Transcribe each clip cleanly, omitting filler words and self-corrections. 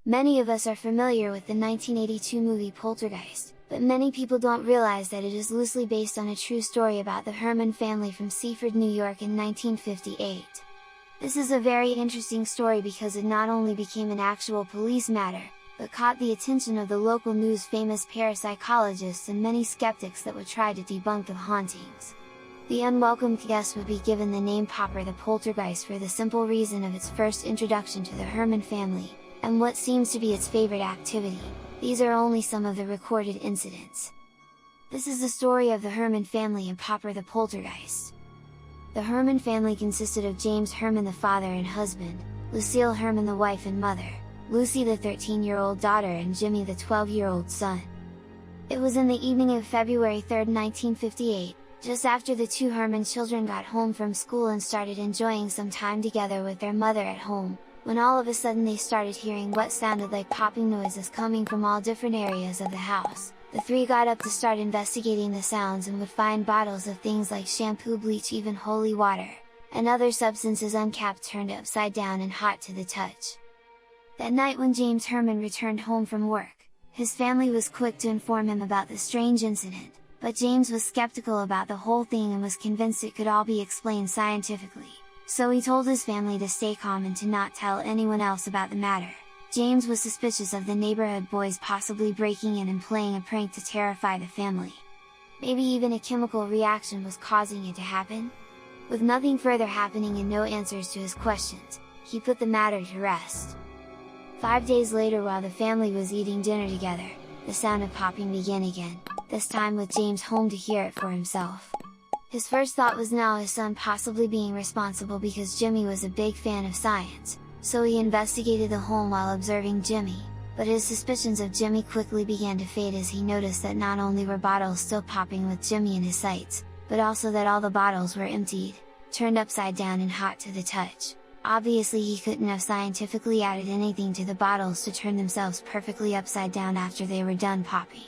Many of us are familiar with the 1982 movie Poltergeist, but many people don't realize that it is loosely based on a true story about the Herman family from Seaford, New York in 1958. This is a very interesting story because it not only became an actual police matter, but caught the attention of the local news, famous parapsychologists and many skeptics that would try to debunk the hauntings. The unwelcome guest would be given the name Popper the Poltergeist for the simple reason of its first introduction to the Herman family, and what seems to be its favorite activity. These are only some of the recorded incidents. This is the story of the Herman family and Popper the Poltergeist. The Herman family consisted of James Herman the father and husband, Lucille Herman the wife and mother, Lucy the 13-year-old daughter and Jimmy the 12-year-old son. It was in the evening of February 3, 1958, just after the two Herman children got home from school and started enjoying some time together with their mother at home, when all of a sudden they started hearing what sounded like popping noises coming from all different areas of the house. The three got up to start investigating the sounds and would find bottles of things like shampoo, bleach, even holy water, and other substances uncapped, turned upside down and hot to the touch. That night when James Herman returned home from work, his family was quick to inform him about the strange incident, but James was skeptical about the whole thing and was convinced it could all be explained scientifically. So he told his family to stay calm and to not tell anyone else about the matter. James was suspicious of the neighborhood boys possibly breaking in and playing a prank to terrify the family. Maybe even a chemical reaction was causing it to happen? With nothing further happening and no answers to his questions, he put the matter to rest. 5 days later, while the family was eating dinner together, the sound of popping began again, this time with James home to hear it for himself. His first thought was now his son possibly being responsible because Jimmy was a big fan of science, so he investigated the home while observing Jimmy, but his suspicions of Jimmy quickly began to fade as he noticed that not only were bottles still popping with Jimmy in his sights, but also that all the bottles were emptied, turned upside down and hot to the touch. Obviously he couldn't have scientifically added anything to the bottles to turn themselves perfectly upside down after they were done popping.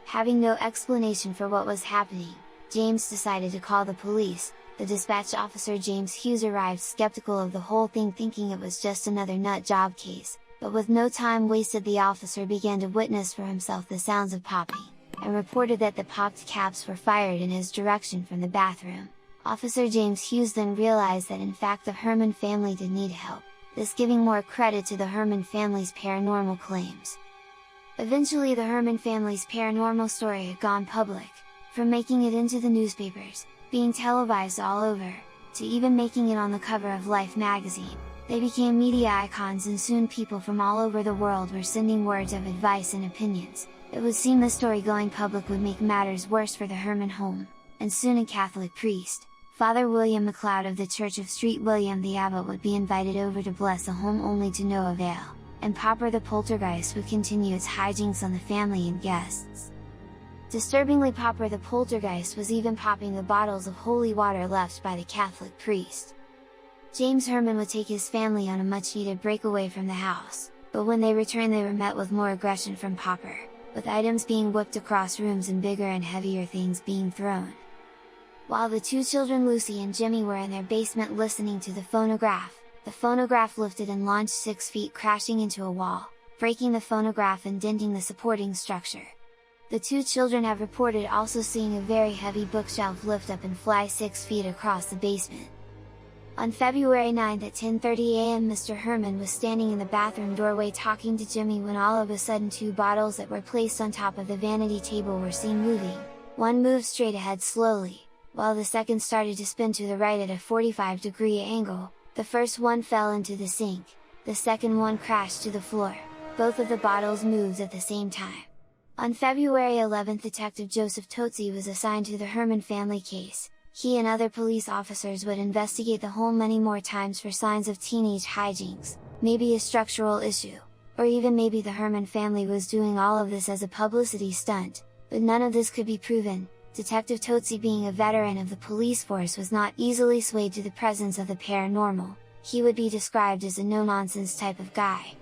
Having no explanation for what was happening, James decided to call the police. The dispatch officer James Hughes arrived, skeptical of the whole thing, thinking it was just another nut job case, but with no time wasted the officer began to witness for himself the sounds of popping, and reported that the popped caps were fired in his direction from the bathroom. Officer James Hughes then realized that in fact the Herman family did need help, this giving more credit to the Herman family's paranormal claims. Eventually the Herman family's paranormal story had gone public, from making it into the newspapers, being televised all over, to even making it on the cover of Life magazine. They became media icons and soon people from all over the world were sending words of advice and opinions. It would seem the story going public would make matters worse for the Herman home, and soon a Catholic priest, Father William MacLeod of the Church of St. William the Abbot, would be invited over to bless the home, only to no avail, and Popper the Poltergeist would continue its hijinks on the family and guests. Disturbingly, Popper the Poltergeist was even popping the bottles of holy water left by the Catholic priest. James Herman would take his family on a much-needed breakaway from the house, but when they returned they were met with more aggression from Popper, with items being whipped across rooms and bigger and heavier things being thrown. While the two children Lucy and Jimmy were in their basement listening to the phonograph lifted and launched 6 feet, crashing into a wall, breaking the phonograph and denting the supporting structure. The two children have reported also seeing a very heavy bookshelf lift up and fly 6 feet across the basement. On February 9 at 10:30 a.m. Mr. Herman was standing in the bathroom doorway talking to Jimmy when all of a sudden 2 bottles that were placed on top of the vanity table were seen moving. One moved straight ahead slowly, while the second started to spin to the right at a 45-degree angle. The first one fell into the sink, the second one crashed to the floor. Both of the bottles moved at the same time. On February 11, Detective Joseph Totsi was assigned to the Herman family case. He and other police officers would investigate the home many more times for signs of teenage hijinks, maybe a structural issue, or even maybe the Herman family was doing all of this as a publicity stunt, but none of this could be proven. Detective Totsi, being a veteran of the police force, was not easily swayed to the presence of the paranormal. He would be described as a no-nonsense type of guy.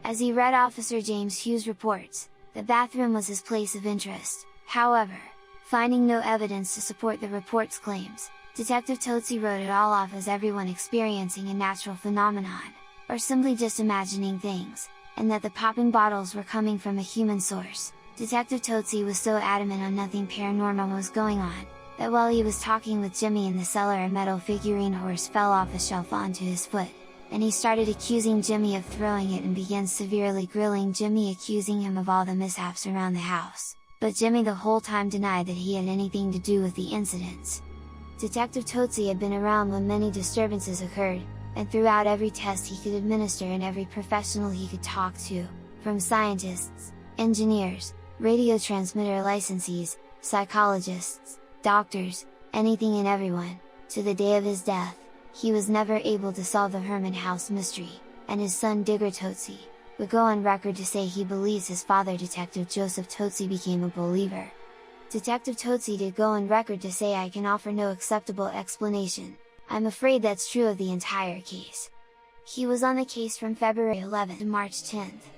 As he read Officer James Hughes' reports, the bathroom was his place of interest. However, finding no evidence to support the report's claims, Detective Totsi wrote it all off as everyone experiencing a natural phenomenon, or simply just imagining things. and that the popping bottles were coming from a human source. Detective Totsi was so adamant on nothing paranormal was going on, that while he was talking with Jimmy in the cellar, a metal figurine horse fell off a shelf onto his foot, and he started accusing Jimmy of throwing it and began severely grilling Jimmy, accusing him of all the mishaps around the house, but Jimmy the whole time denied that he had anything to do with the incidents. Detective Totsi had been around when many disturbances occurred, and throughout every test he could administer and every professional he could talk to, from scientists, engineers, radio transmitter licensees, psychologists, doctors, anything and everyone, to the day of his death, he was never able to solve the Herman House mystery, and his son Digger Totsi would go on record to say he believes his father Detective Joseph Totsi became a believer. Detective Totsi did go on record to say, "I can offer no acceptable explanation, I'm afraid that's true of the entire case." He was on the case from February 11th to March 10th.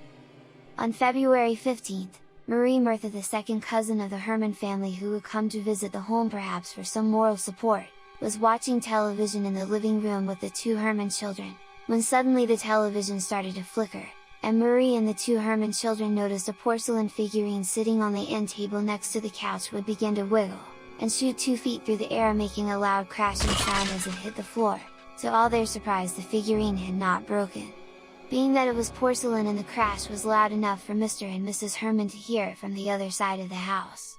On February 15th, Marie Murtha, the second cousin of the Herman family who would come to visit the home perhaps for some moral support, was watching television in the living room with the two Herman children, when suddenly the television started to flicker, and Marie and the two Herman children noticed a porcelain figurine sitting on the end table next to the couch would begin to wiggle, and shoot 2 feet through the air, making a loud crashing sound as it hit the floor. To all their surprise, the figurine had not broken. Being that it was porcelain and the crash was loud enough for Mr. and Mrs. Herman to hear it from the other side of the house.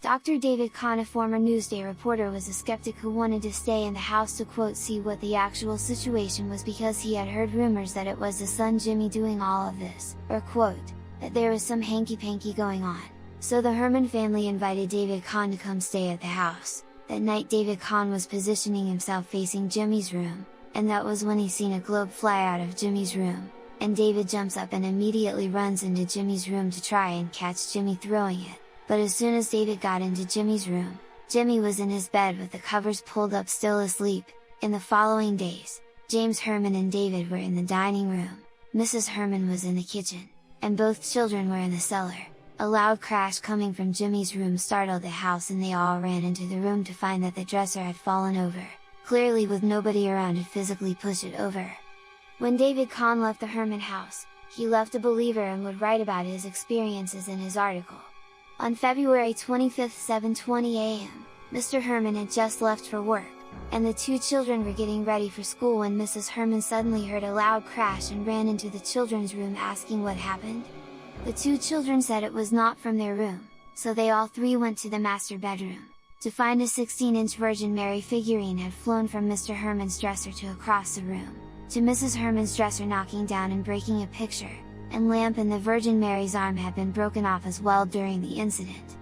Dr. David Kahn, a former Newsday reporter, was a skeptic who wanted to stay in the house to quote see what the actual situation was, because he had heard rumors that it was his son Jimmy doing all of this, or quote, that there was some hanky-panky going on. So the Herman family invited David Kahn to come stay at the house. That night David Kahn was positioning himself facing Jimmy's room, and that was when he seen a globe fly out of Jimmy's room, and David jumps up and immediately runs into Jimmy's room to try and catch Jimmy throwing it. But as soon as David got into Jimmy's room, Jimmy was in his bed with the covers pulled up, still asleep. In the following days, James Herman and David were in the dining room, Mrs. Herman was in the kitchen, and both children were in the cellar. A loud crash coming from Jimmy's room startled the house, and they all ran into the room to find that the dresser had fallen over, clearly with nobody around to physically push it over. When David Kahn left the Herman house, he left a believer and would write about his experiences in his article. On February 25th, 7:20 a.m., Mr. Herman had just left for work, and the two children were getting ready for school when Mrs. Herman suddenly heard a loud crash and ran into the children's room asking what happened. The two children said it was not from their room, so they all three went to the master bedroom, to find a 16-inch Virgin Mary figurine had flown from Mr. Herman's dresser to across the room, to Mrs. Herman's dresser, knocking down and breaking a picture, and lamp in the Virgin Mary's arm had been broken off as well during the incident.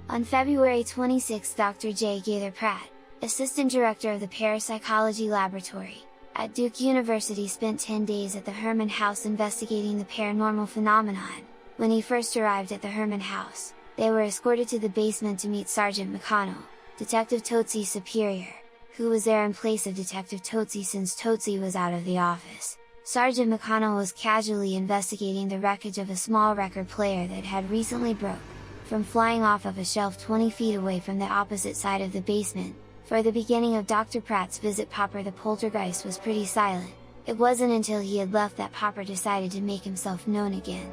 On February 26, Dr. J. Gaither Pratt, Assistant Director of the Parapsychology Laboratory at Duke University, spent 10 days at the Herman house investigating the paranormal phenomenon. When he first arrived at the Herman house, they were escorted to the basement to meet Sergeant McConnell, Detective Totsi's superior, who was there in place of Detective Totsi since Totsi was out of the office. Sergeant McConnell was casually investigating the wreckage of a small record player that had recently broke from flying off of a shelf 20 feet away from the opposite side of the basement. For the beginning of Dr. Pratt's visit, Popper the poltergeist was pretty silent. It wasn't until he had left that Popper decided to make himself known again.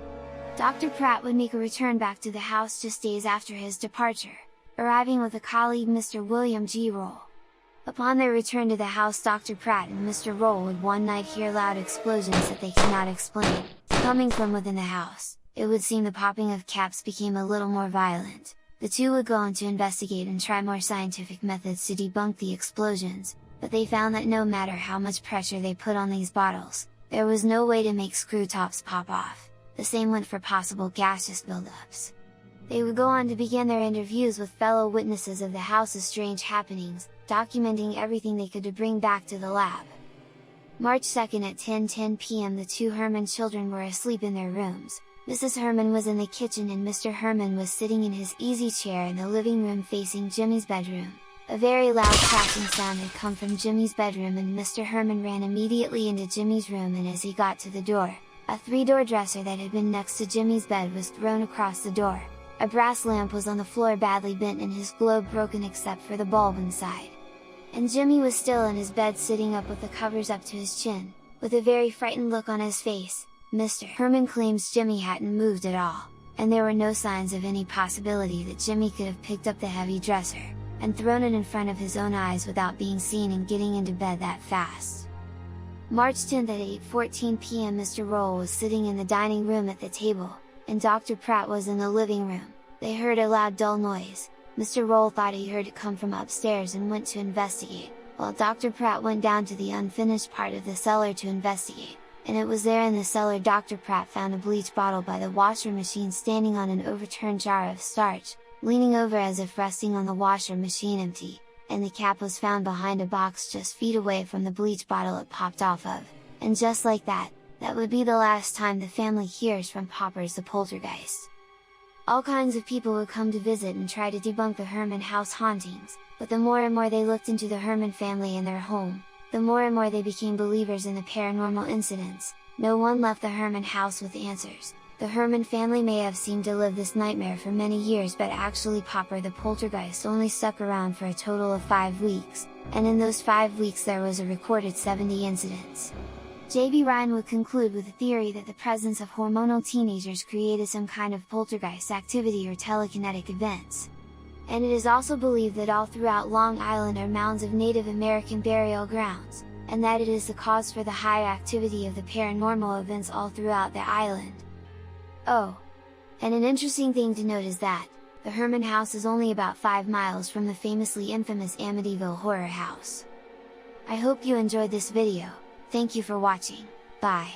Dr. Pratt would make a return back to the house just days after his departure, arriving with a colleague, Mr. William G. Roll. Upon their return to the house, Dr. Pratt and Mr. Roll would one night hear loud explosions that they could not explain, coming from within the house. It would seem the popping of caps became a little more violent. The two would go on to investigate and try more scientific methods to debunk the explosions, but they found that no matter how much pressure they put on these bottles, there was no way to make screw tops pop off. The same went for possible gaseous buildups. They would go on to begin their interviews with fellow witnesses of the house's strange happenings, documenting everything they could to bring back to the lab. March 2nd at 10:10 p.m. the two Herman children were asleep in their rooms. Mrs. Herman was in the kitchen and Mr. Herman was sitting in his easy chair in the living room facing Jimmy's bedroom. A very loud crashing sound had come from Jimmy's bedroom, and Mr. Herman ran immediately into Jimmy's room, and as he got to the door, a 3-door dresser that had been next to Jimmy's bed was thrown across the door. A brass lamp was on the floor, badly bent, and his globe broken except for the bulb inside. And Jimmy was still in his bed, sitting up with the covers up to his chin, with a very frightened look on his face. Mr. Herman claims Jimmy hadn't moved at all, and there were no signs of any possibility that Jimmy could have picked up the heavy dresser, and thrown it in front of his own eyes without being seen and getting into bed that fast. March 10th at 8:14 p.m. Mr. Roll was sitting in the dining room at the table, and Dr. Pratt was in the living room. They heard a loud dull noise. Mr. Roll thought he heard it come from upstairs and went to investigate, while Dr. Pratt went down to the unfinished part of the cellar to investigate, and it was there in the cellar Dr. Pratt found a bleach bottle by the washer machine standing on an overturned jar of starch, leaning over as if resting on the washer machine empty, and the cap was found behind a box just feet away from the bleach bottle it popped off of, and just like that, that would be the last time the family hears from Poppers the poltergeist. All kinds of people would come to visit and try to debunk the Herman house hauntings, but the more and more they looked into the Herman family and their home, the more and more they became believers in the paranormal incidents. No one left the Herman house with answers. The Herman family may have seemed to live this nightmare for many years, but actually Popper the poltergeist only stuck around for a total of 5 weeks, and in those 5 weeks there was a recorded 70 incidents. J.B. Ryan would conclude with a theory that the presence of hormonal teenagers created some kind of poltergeist activity or telekinetic events. And it is also believed that all throughout Long Island are mounds of Native American burial grounds, and that it is the cause for the high activity of the paranormal events all throughout the island. Oh! And an interesting thing to note is that, the Herman house is only about 5 miles from the famously infamous Amityville horror house. I hope you enjoyed this video, thank you for watching, bye!